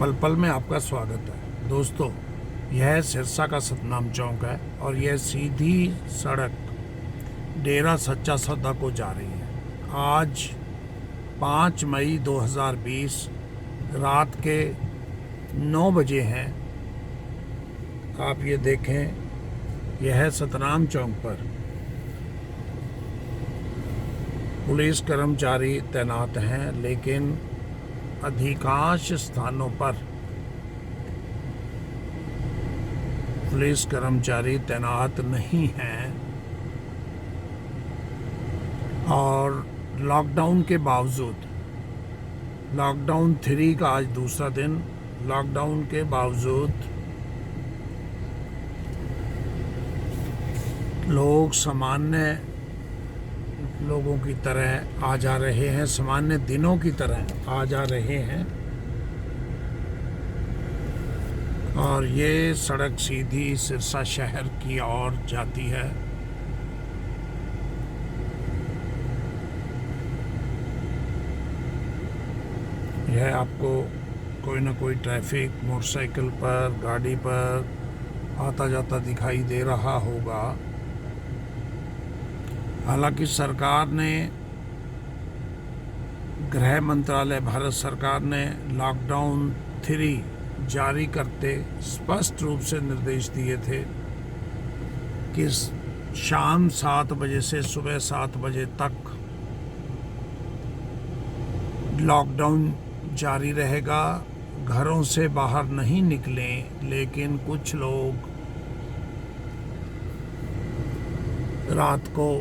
पल पल में आपका स्वागत है। दोस्तों, यह सिरसा का सतनाम चौक है और यह सीधी सड़क डेरा सच्चा सौदा को जा रही है। आज 5 मई 2020 रात के 9 बजे हैं। आप ये देखें, यह सतनाम चौक पर पुलिस कर्मचारी तैनात हैं, लेकिन अधिकांश स्थानों पर पुलिस कर्मचारी तैनात नहीं हैं और लॉकडाउन के बावजूद, लॉकडाउन 3 का आज दूसरा दिन, लॉकडाउन के बावजूद लोग सामान्य लोगों की तरह आ जा रहे हैं, सामान्य दिनों की तरह आ जा रहे हैं। और ये सड़क सीधी सिरसा शहर की ओर जाती है। यह आपको कोई ना कोई ट्रैफिक मोटरसाइकिल पर, गाड़ी पर आता जाता दिखाई दे रहा होगा। हालांकि सरकार ने, गृह मंत्रालय, भारत सरकार ने लॉकडाउन 3 जारी करते स्पष्ट रूप से निर्देश दिए थे कि शाम 7 बजे से सुबह 7 बजे तक लॉकडाउन जारी रहेगा। घरों से बाहर नहीं निकलें, लेकिन कुछ लोग रात को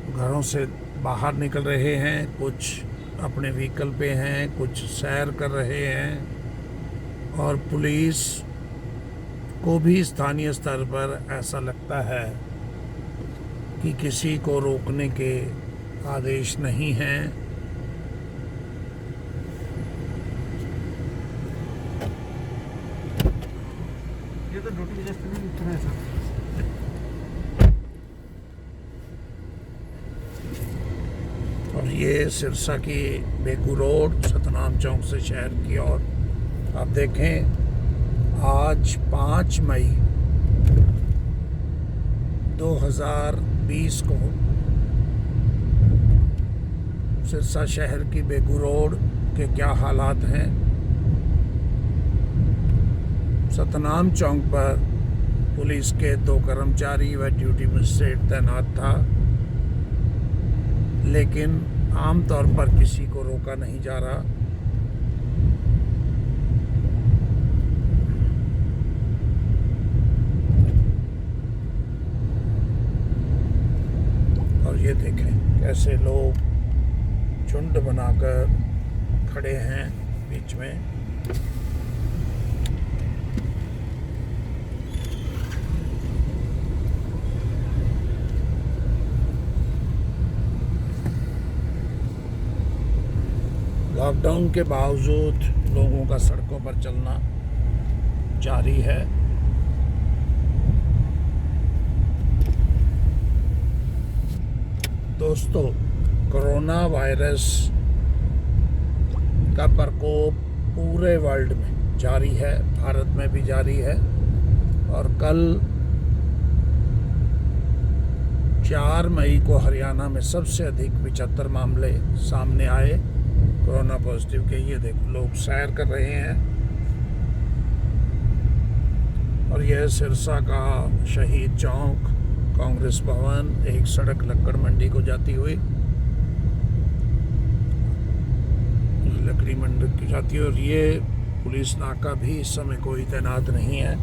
घरों से बाहर निकल रहे हैं, कुछ अपने व्हीकल पे हैं, कुछ सैर कर रहे हैं। और पुलिस को भी स्थानीय स्तर पर ऐसा लगता है कि किसी को रोकने के आदेश नहीं हैं। ये तो ड्यूटी जस्ट भी इतना है सर। और ये सिरसा की बेगू रोड सतनाम चौक से शहर की ओर आप देखें, आज 5 मई 2020 को सिरसा शहर की बेगू रोड के क्या हालात हैं। सतनाम चौक पर पुलिस के 2 कर्मचारी व ड्यूटी मजिस्ट्रेट तैनात था, लेकिन आमतौर पर किसी को रोका नहीं जा रहा। और ये देखें कैसे लोग झुंड बनाकर खड़े हैं बीच में। लॉकडाउन के बावजूद लोगों का सड़कों पर चलना जारी है। दोस्तों, कोरोना वायरस का प्रकोप पूरे वर्ल्ड में जारी है, भारत में भी जारी है। और कल 4 मई को हरियाणा में सबसे अधिक 75 मामले सामने आए कोरोना पॉजिटिव के। ये देखो, लोग सैर कर रहे हैं। और यह सिरसा का शहीद चौक, कांग्रेस भवन, एक सड़क लक्कड़ मंडी को जाती हुई, लकड़ी मंडी की जाती है। और ये पुलिस नाका भी इस समय कोई तैनात नहीं है।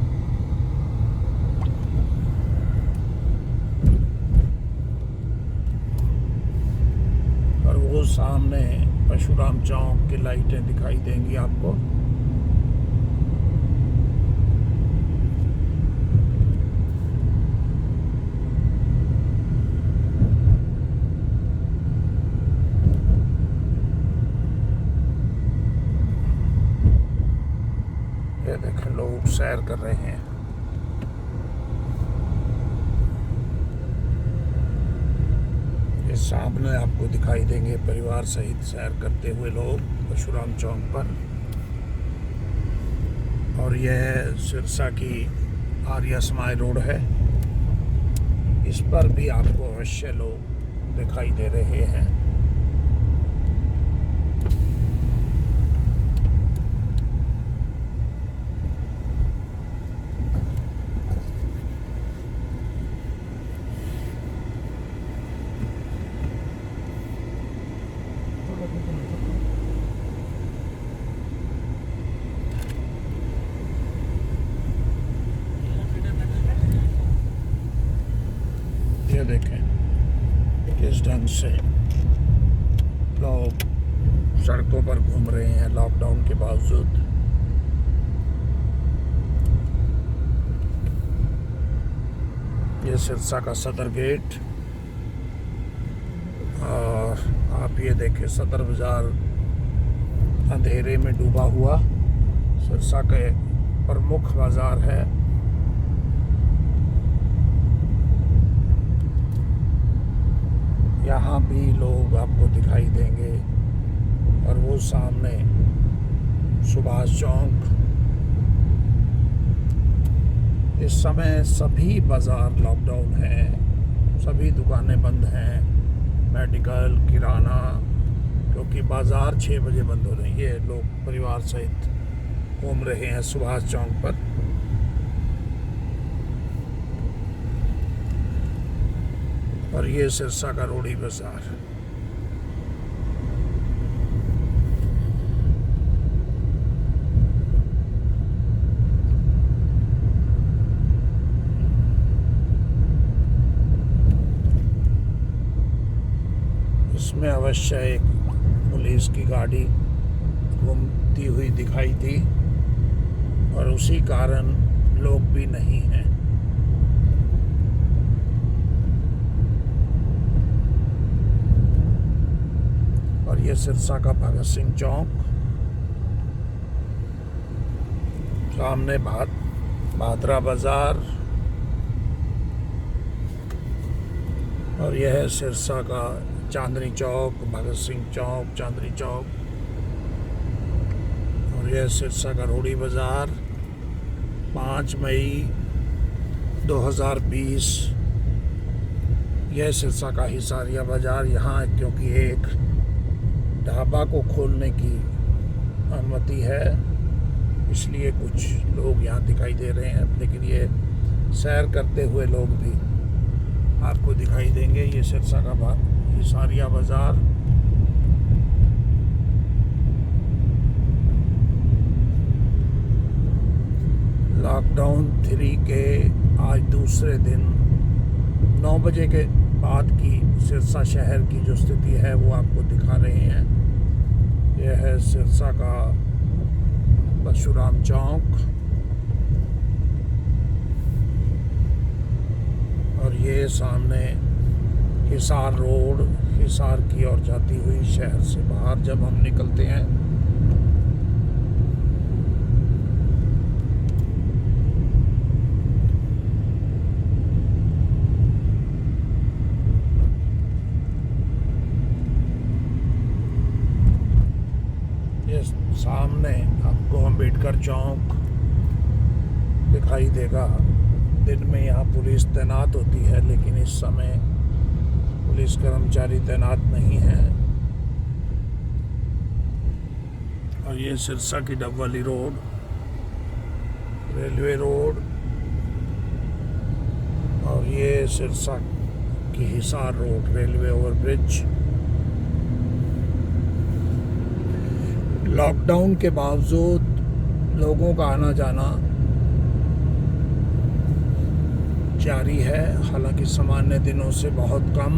और वो सामने परशुराम चौक की लाइटें दिखाई देंगी आपको। ये देखें, लोग सैर कर रहे हैं। ये सामने आपको दिखाई देंगे परिवार सहित सैर करते हुए लोग परशुराम चौक पर। और यह सिरसा की आर्य समाज रोड है। इस पर भी आपको अवश्य लोग दिखाई दे रहे हैं। ये देखें किस ढंग से लोग सड़कों पर घूम रहे हैं लॉकडाउन के बावजूद। ये सिरसा का सदर गेट, और आप ये देखें सदर बाजार अंधेरे में डूबा हुआ सिरसा के प्रमुख बाजार है। यहाँ भी लोग आपको दिखाई देंगे, और वो सामने सुभाष चौक। इस समय सभी बाजार लॉकडाउन हैं, सभी दुकानें बंद हैं, मेडिकल, किराना, क्योंकि बाजार 6 बजे बंद हो रही है। ये लोग परिवार सहित घूम रहे हैं सुभाष चौक पर। और ये सिरसा का रोडी बाजार। इसमें अवश्य एक पुलिस की गाड़ी घूमती हुई दिखाई दी, और उसी कारण लोग भी नहीं हैं। और ये सिरसा का भगत सिंह चौक, सामने भादरा बाजार, और यह है सिरसा का चांदनी चौक, भगत सिंह चौक, चांदनी चौक। और यह सिरसा का रोडी बाजार। 5 मई 2020 यह सिरसा का हिसारिया बाजार। यहाँ क्योंकि एक ढाबा को खोलने की अनुमति है, इसलिए कुछ लोग यहाँ दिखाई दे रहे हैं, लेकिन ये सैर करते हुए लोग भी आपको दिखाई देंगे। ये सिरसा का हिसारिया बाजार। लॉकडाउन 3 के आज दूसरे दिन 9 बजे के बाद की सिरसा शहर की जो स्थिति है वो आपको दिखा रहे हैं। यह है सिरसा का परशुराम चौक, और ये सामने हिसार रोड, हिसार की ओर जाती हुई शहर से बाहर जब हम निकलते हैं। ये सामने आपको अम्बेडकर चौक दिखाई देगा। दिन में यहाँ पुलिस तैनात होती है, लेकिन इस समय पुलिस कर्मचारी तैनात नहीं है। और ये सिरसा की डबवाली रोड, रेलवे रोड, और ये सिरसा की Hisar road, railway overbridge. Lockdown के बावजूद लोगों का आना जाना जारी है, हालांकि सामान्य दिनों से बहुत कम,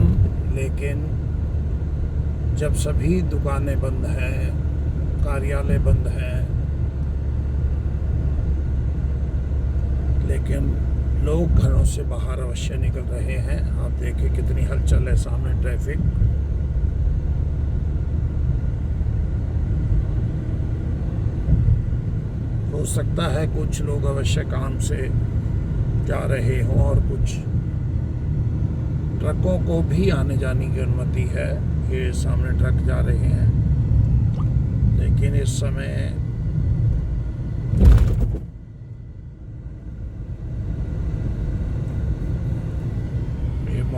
लेकिन जब सभी दुकानें बंद हैं, कार्यालय बंद हैं, लेकिन लोग घरों से बाहर अवश्य निकल रहे हैं। आप देखिए कितनी हलचल है सामने, ट्रैफिक। हो सकता है कुछ लोग अवश्य काम से जा रहे हों, और कुछ ट्रकों को भी आने जाने की अनुमति है। ये सामने ट्रक जा रहे हैं, लेकिन इस समय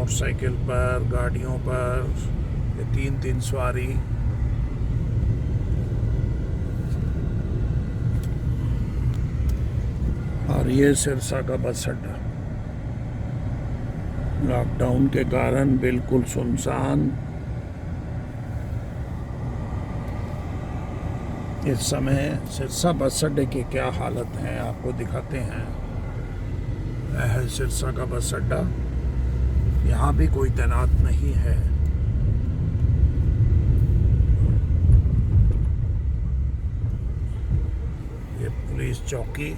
मोटरसाइकिल पर, गाड़ियों पर, ये 3-3 सवारी। और ये सिरसा का बस अड्डा लॉकडाउन के कारण बिल्कुल सुनसान। इस समय सिरसा बस अड्डे की क्या हालत है आपको दिखाते हैं। यह है सिरसा का बस अड्डा, यहाँ भी कोई तैनात नहीं है। ये पुलिस चौकी,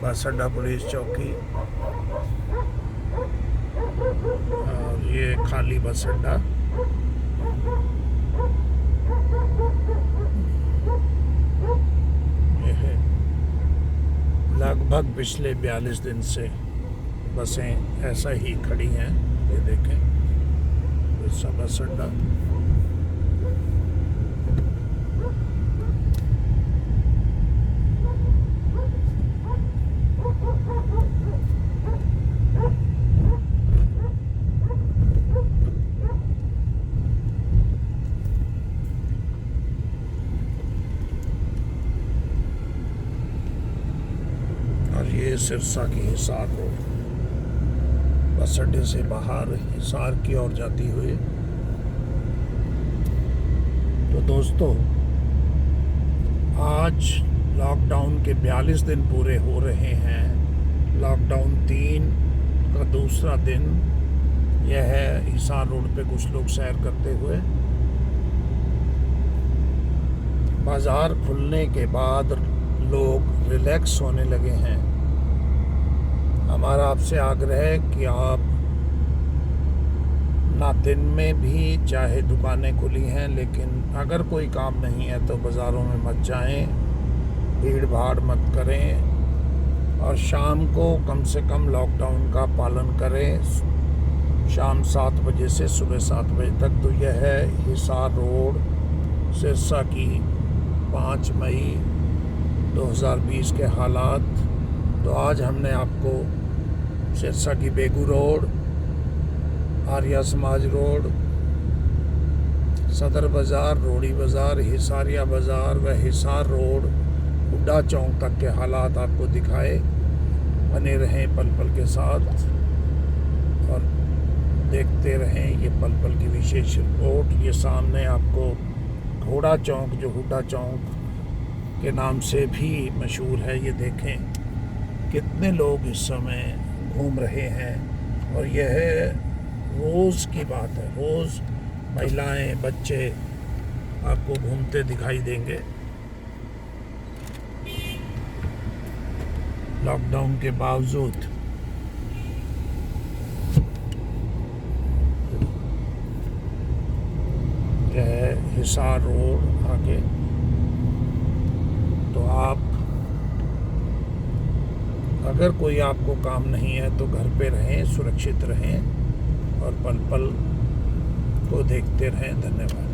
बस अड्डा पुलिस चौकी, और ये खाली बस अड्डा। ये है लगभग पिछले 42 दिन से बसें ऐसा ही खड़ी हैं। ये देखें, ये बस अड्डा। और ये सिरसा की हिसार रोड, बस अड्डे से बाहर हिसार की ओर जाती हुई। तो दोस्तों, आज लॉकडाउन के 42 दिन पूरे हो रहे हैं। लॉकडाउन 3 का दूसरा दिन यह है। हिसार रोड पे कुछ लोग सैर करते हुए। बाजार खुलने के बाद लोग रिलैक्स होने लगे हैं। हमारा आपसे आग्रह है कि आप ना दिन में भी, चाहे दुकानें खुली हैं, लेकिन अगर कोई काम नहीं है तो बाज़ारों में मत जाएं, भीड़ भाड़ मत करें, और शाम को कम से कम लॉकडाउन का पालन करें, शाम 7 बजे से सुबह 7 बजे तक। तो यह है हिसार रोड सिरसा की 5 मई 2020 के हालात। तो आज हमने आपको सिरसा की बेगू रोड, आर्या समाज रोड, सदर बाज़ार, रोड़ी बाज़ार, हिसारिया बाज़ार व हिसार रोड, हुड्डा चौक तक के हालात आपको दिखाए। बने रहें पल पल के साथ और देखते रहें ये पल पल की विशेष रिपोर्ट। ये सामने आपको घोड़ा चौक, जो हुड्डा चौक के नाम से भी मशहूर है, ये देखें कितने लोग इस समय घूम रहे हैं। और यह रोज़ की बात है, रोज़ महिलाएं, बच्चे आपको घूमते दिखाई देंगे। लॉकडाउन के बावजूद यह है हिसार रोड आगे। तो आप, अगर कोई आपको काम नहीं है तो घर पे रहें, सुरक्षित रहें और पल पल को देखते रहें। धन्यवाद।